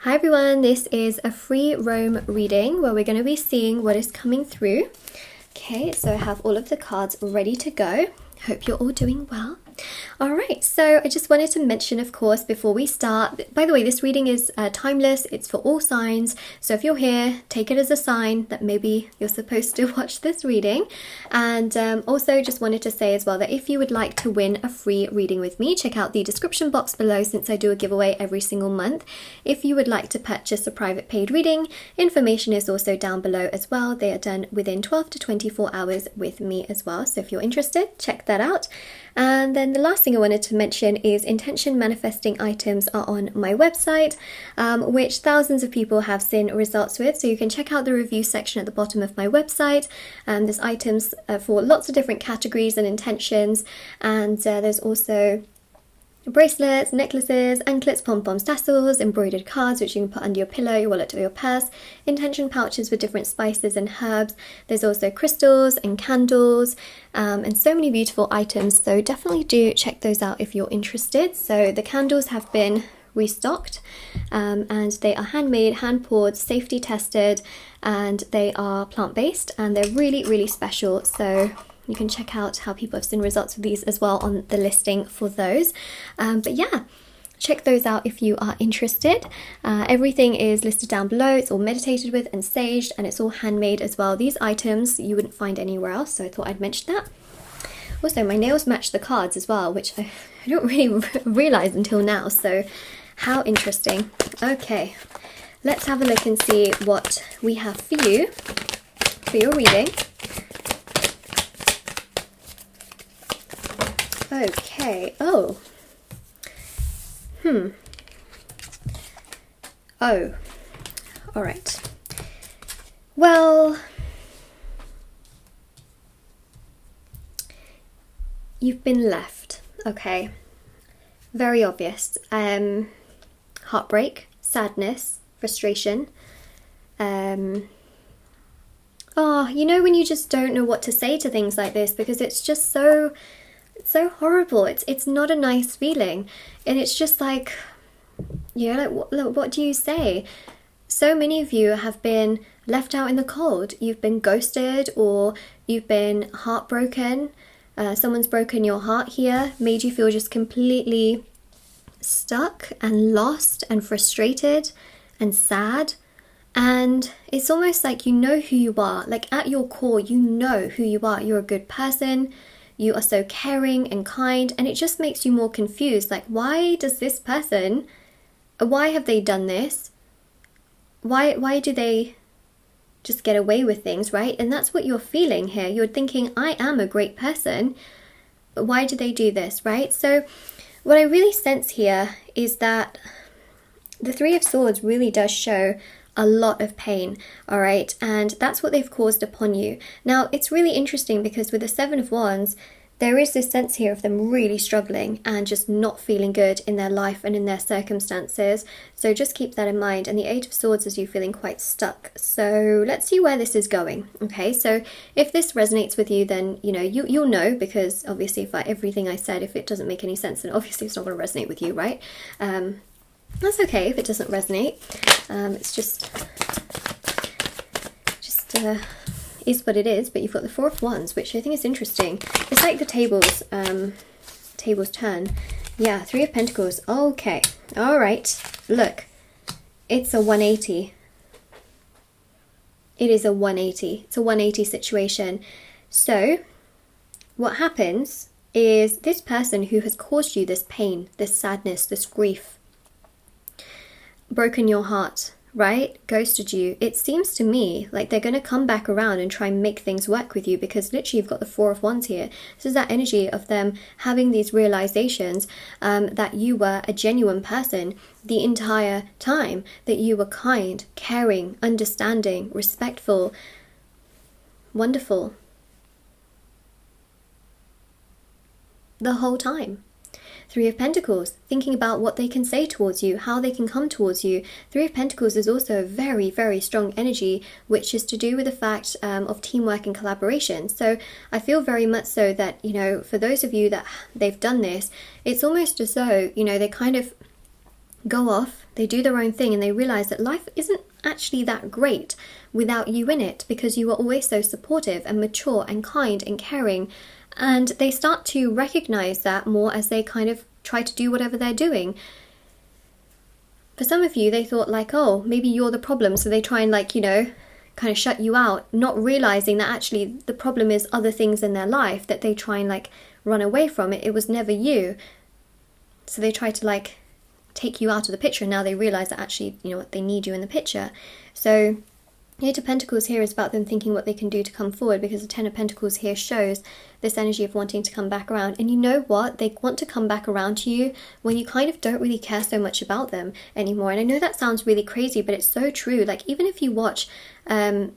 Hi everyone, this is a free roam reading where we're going to be seeing what is coming through. Okay, so I have all of the cards ready to go. Hope you're all doing well. Alright, so I just wanted to mention, of course, before we start, by the way, this reading is timeless, it's for all signs, so if you're here, take it as a sign that maybe you're supposed to watch this reading. And also just wanted to say as well that if you would like to win a free reading with me, check out the description box below since I do a giveaway every single month. If you would like to purchase a private paid reading, information is also down below as well. They are done within 12 to 24 hours with me as well, so if you're interested, check that out. And then the last thing I wanted to mention is intention manifesting items are on my website, which thousands of people have seen results with. So you can check out the review section at the bottom of my website. There's items for lots of different categories and intentions. And there's also bracelets, necklaces, anklets, pom-poms, tassels, embroidered cards which you can put under your pillow, your wallet or your purse, intention pouches with different spices and herbs. There's also crystals and candles and so many beautiful items, so definitely do check those out if you're interested. So the candles have been restocked and they are handmade, hand poured, safety tested, and they are plant-based and they're really special. So you can check out how people have seen results with these as well on the listing for those. But yeah, check those out if you are interested. Everything is listed down below. It's all meditated with and saged, and it's all handmade as well. These items you wouldn't find anywhere else, so I thought I'd mention that. Also, my nails match the cards as well, which I don't really realise until now, so how interesting. Okay, let's have a look and see what we have for you for your reading. Okay, oh, all right. Well, you've been left, okay, very obvious. Heartbreak, sadness, frustration. Oh, you know when you just don't know what to say to things like this because it's just so horrible. It's not a nice feeling, and it's just like, you know, like what do you say? So many of you have been left out in the cold. You've been ghosted, or you've been heartbroken. Someone's broken your heart here, made you feel just completely stuck and lost and frustrated and sad. And it's almost like you know who you are. Like at your core, you know who you are. You're a good person. You are so caring and kind, and it just makes you more confused. Like, why does this person, why have they done this? Why do they just get away with things, right? And that's what you're feeling here. You're thinking, I am a great person. Why do they do this, right? So what I really sense here is that the Three of Swords really does show a lot of pain, all right, and that's what they've caused upon you. Now it's really interesting because with the Seven of Wands there is this sense here of them really struggling and just not feeling good in their life and in their circumstances, so just keep that in mind. And the Eight of Swords is you feeling quite stuck. So let's see where this is going. Okay, so if this resonates with you, then you know you'll know, because obviously if everything I said, if it doesn't make any sense, then obviously it's not going to resonate with you, right? That's okay if it doesn't resonate. It's just is what it is. But you've got the Four of Wands, which I think is interesting. It's like the tables turn. Yeah, Three of Pentacles. Okay, all right. Look, it's a 180. It is a 180. It's a 180 situation. So what happens is this person who has caused you this pain, this sadness, this grief, broken your heart, right? Ghosted you. It seems to me like they're going to come back around and try and make things work with you, because literally you've got the Four of Wands here. This is that energy of them having these realizations that you were a genuine person the entire time, that you were kind, caring, understanding, respectful, wonderful the whole time. Three of Pentacles, thinking about what they can say towards you, how they can come towards you. Three of Pentacles is also a very strong energy, which is to do with the fact of teamwork and collaboration. So I feel very much so that, you know, for those of you that they've done this, it's almost as though, you know, they kind of go off, they do their own thing, and they realize that life isn't actually that great without you in it, because you are always so supportive and mature and kind and caring. And they start to recognize that more as they kind of try to do whatever they're doing. For some of you, they thought like, oh, maybe you're the problem, so they try and like, you know, kind of shut you out, not realizing that actually the problem is other things in their life that they try and like run away from. It was never you. So they try to like take you out of the picture, and now they realize that actually, you know what, they need you in the picture. So Eight of Pentacles here is about them thinking what they can do to come forward, because the Ten of Pentacles here shows this energy of wanting to come back around. And you know what? They want to come back around to you when you kind of don't really care so much about them anymore. And I know that sounds really crazy, but it's so true. Like, even if you watch, even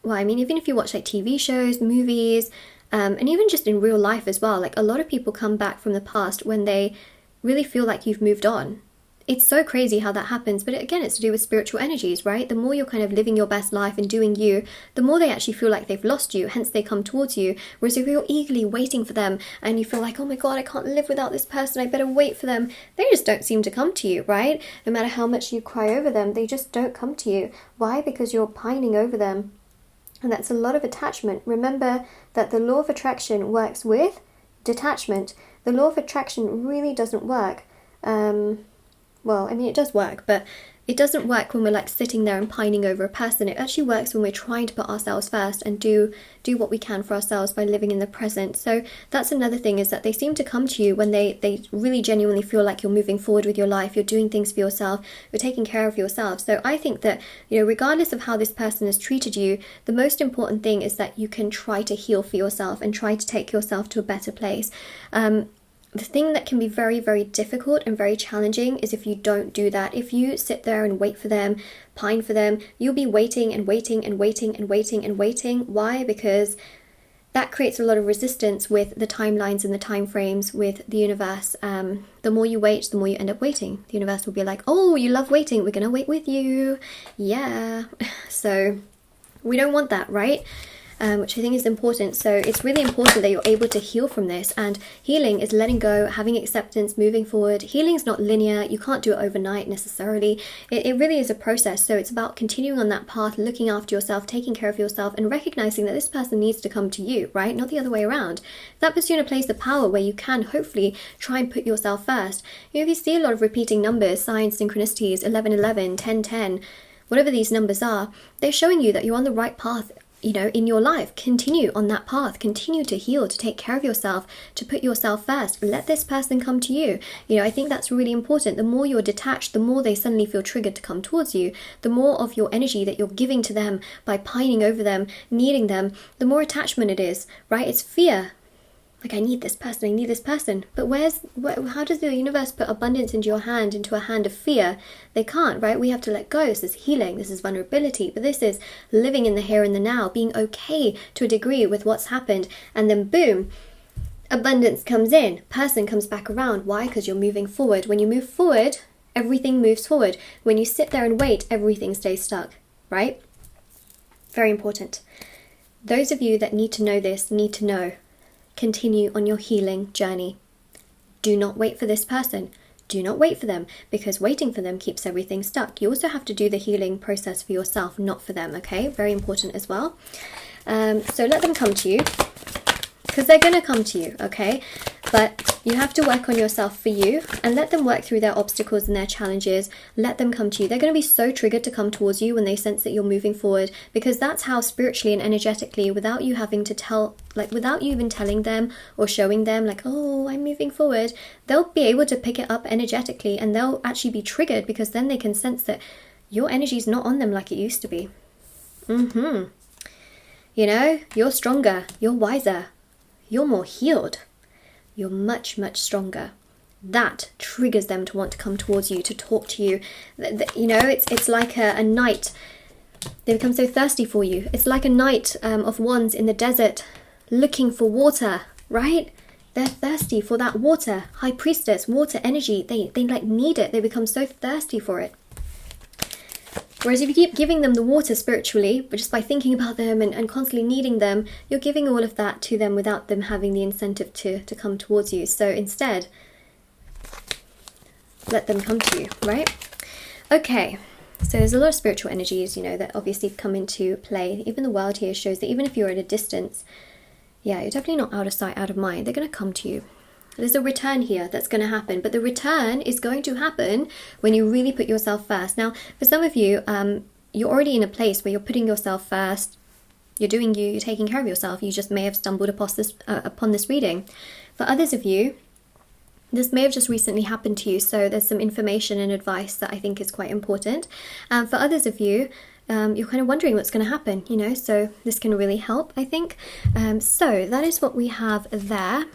if you watch like TV shows, movies, and even just in real life as well, like a lot of people come back from the past when they really feel like you've moved on. It's so crazy how that happens, but again, it's to do with spiritual energies, right? The more you're kind of living your best life and doing you, the more they actually feel like they've lost you, hence they come towards you. Whereas if you're eagerly waiting for them and you feel like, oh my God, I can't live without this person, I better wait for them, they just don't seem to come to you, right? No matter how much you cry over them, they just don't come to you. Why? Because you're pining over them. And that's a lot of attachment. Remember that the law of attraction works with detachment. The law of attraction really doesn't work. Well, I mean, it does work, but it doesn't work when we're like sitting there and pining over a person. It actually works when we're trying to put ourselves first and do what we can for ourselves by living in the present. So that's another thing, is that they seem to come to you when they really genuinely feel like you're moving forward with your life, you're doing things for yourself, you're taking care of yourself. So I think that, you know, regardless of how this person has treated you, the most important thing is that you can try to heal for yourself and try to take yourself to a better place. The thing that can be very, very difficult and very challenging is if you don't do that. If you sit there and wait for them, pine for them, you'll be waiting and waiting and waiting and waiting and waiting. Why? Because that creates a lot of resistance with the timelines and the time frames with the universe. The more you wait, the more you end up waiting. The universe will be like, oh, you love waiting, we're going to wait with you. Yeah. So we don't want that, right? Which I think is important. So it's really important that you're able to heal from this, and healing is letting go, having acceptance, moving forward. Healing is not linear. You can't do it overnight necessarily. It really is a process. So it's about continuing on that path, looking after yourself, taking care of yourself, and recognizing that this person needs to come to you, right? Not the other way around. That puts you in a place of power where you can hopefully try and put yourself first. You know, if you see a lot of repeating numbers, signs, synchronicities, 1111, 1010, whatever these numbers are, they're showing you that you're on the right path, you know, in your life. Continue on that path, continue to heal, to take care of yourself, to put yourself first. Let this person come to you. You know, I think that's really important. The more you're detached, the more they suddenly feel triggered to come towards you. The more of your energy that you're giving to them by pining over them, needing them, the more attachment it is, right? It's fear. Like, I need this person, I need this person. But how does the universe put abundance into your hand, into a hand of fear? They can't, right? We have to let go. This is healing, this is vulnerability, but this is living in the here and the now, being okay to a degree with what's happened. And then boom, abundance comes in, person comes back around. Why? Because you're moving forward. When you move forward, everything moves forward. When you sit there and wait, everything stays stuck, right? Very important. Those of you that need to know this, need to know. Continue on your healing journey. Do not wait for this person. Do not wait for them, because waiting for them keeps everything stuck. You also have to do the healing process for yourself, not for them, okay? Very important as well. So let them come to you, because they're going to come to you, okay? But you have to work on yourself for you, and let them work through their obstacles and their challenges. Let them come to you. They're going to be so triggered to come towards you when they sense that you're moving forward, because that's how spiritually and energetically, without you having to tell, like without you even telling them or showing them like, oh, I'm moving forward, they'll be able to pick it up energetically, and they'll actually be triggered, because then they can sense that your energy is not on them like it used to be. You know, you're stronger, you're wiser, you're more healed. You're much, much stronger. That triggers them to want to come towards you, to talk to you. You know, it's like a knight. They become so thirsty for you. It's like a knight of wands in the desert looking for water, right? They're thirsty for that water. High priestess, water energy. They like need it. They become so thirsty for it. Whereas if you keep giving them the water spiritually, but just by thinking about them and constantly needing them, you're giving all of that to them without them having the incentive to come towards you. So instead, let them come to you, right? Okay, so there's a lot of spiritual energies, you know, that obviously come into play. Even the world here shows that even if you're at a distance, yeah, you're definitely not out of sight, out of mind. They're going to come to you. There's a return here that's going to happen, but the return is going to happen when you really put yourself first. Now, for some of you, you're already in a place where you're putting yourself first. You're doing you, you're taking care of yourself. You just may have stumbled upon this reading. For others of you, this may have just recently happened to you, so there's some information and advice that I think is quite important. For others of you, you're kind of wondering what's going to happen, you know, so this can really help, I think. So that is what we have there.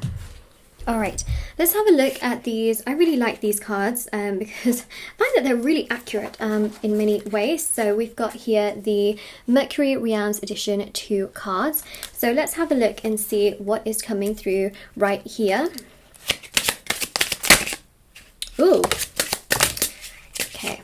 All right, let's have a look at these. I really like these cards because I find that they're really accurate in many ways. So we've got here the Mercury Realms Edition 2 cards. So let's have a look and see what is coming through right here. Ooh. Okay.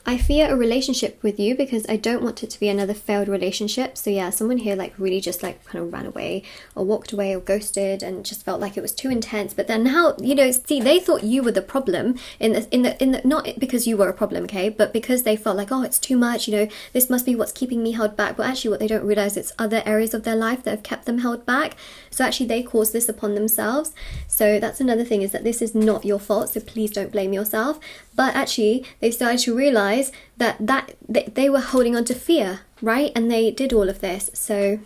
I fear a relationship with you because I don't want it to be another failed relationship. So yeah, someone here like really just like kind of ran away or walked away or ghosted and just felt like it was too intense. But then now, you know, see, they thought you were the problem in the not because you were a problem, okay, but because they felt like, oh, it's too much, you know, this must be what's keeping me held back. But actually what they don't realize, it's other areas of their life that have kept them held back. So actually they caused this upon themselves. So that's another thing, is that this is not your fault. So please don't blame yourself. But actually they've started to realize that they were holding on to fear, right? And they did all of this. So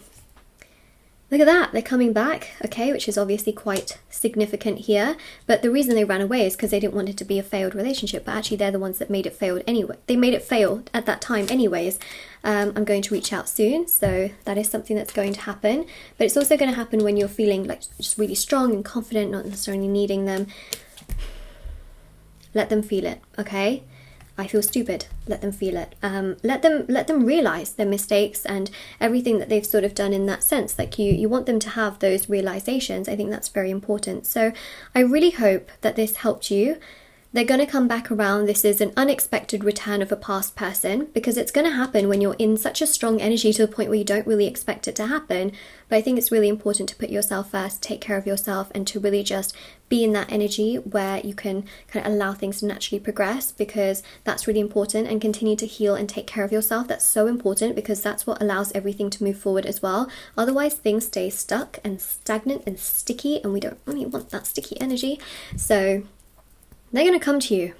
look at that, they're coming back, okay, which is obviously quite significant here. But the reason they ran away is because they didn't want it to be a failed relationship. But actually they're the ones that made it failed anyway. They made it fail at that time anyways. I'm going to reach out soon, so that is something that's going to happen. But it's also going to happen when you're feeling like just really strong and confident, not necessarily needing them. Let them feel it, okay? I feel stupid. Let them feel it. Let them realize their mistakes and everything that they've sort of done in that sense. Like you want them to have those realizations. I think that's very important. So I really hope that this helped you. They're going to come back around. This is an unexpected return of a past person, because it's going to happen when you're in such a strong energy to the point where you don't really expect it to happen. But I think it's really important to put yourself first, take care of yourself, and to really just be in that energy where you can kind of allow things to naturally progress, because that's really important. And continue to heal and take care of yourself. That's so important, because that's what allows everything to move forward as well. Otherwise things stay stuck and stagnant and sticky, and we don't really want that sticky energy. So they're going to come to you.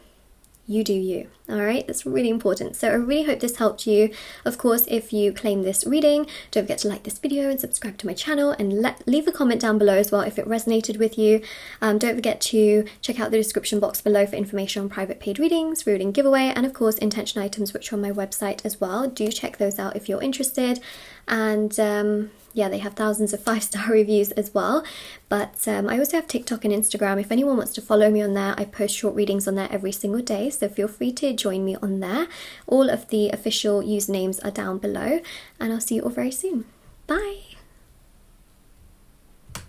You do you. All right, that's really important. So I really hope this helped you. Of course, if you claim this reading, don't forget to like this video and subscribe to my channel, and leave a comment down below as well if it resonated with you. Don't forget to check out the description box below for information on private paid readings, reading giveaway, and of course intention items, which are on my website as well. Do check those out if you're interested. And yeah, they have thousands of 5-star reviews as well. But I also have TikTok and Instagram. If anyone wants to follow me on there, I post short readings on there every single day. So feel free to join me on there. All of the official usernames are down below. And I'll see you all very soon. Bye!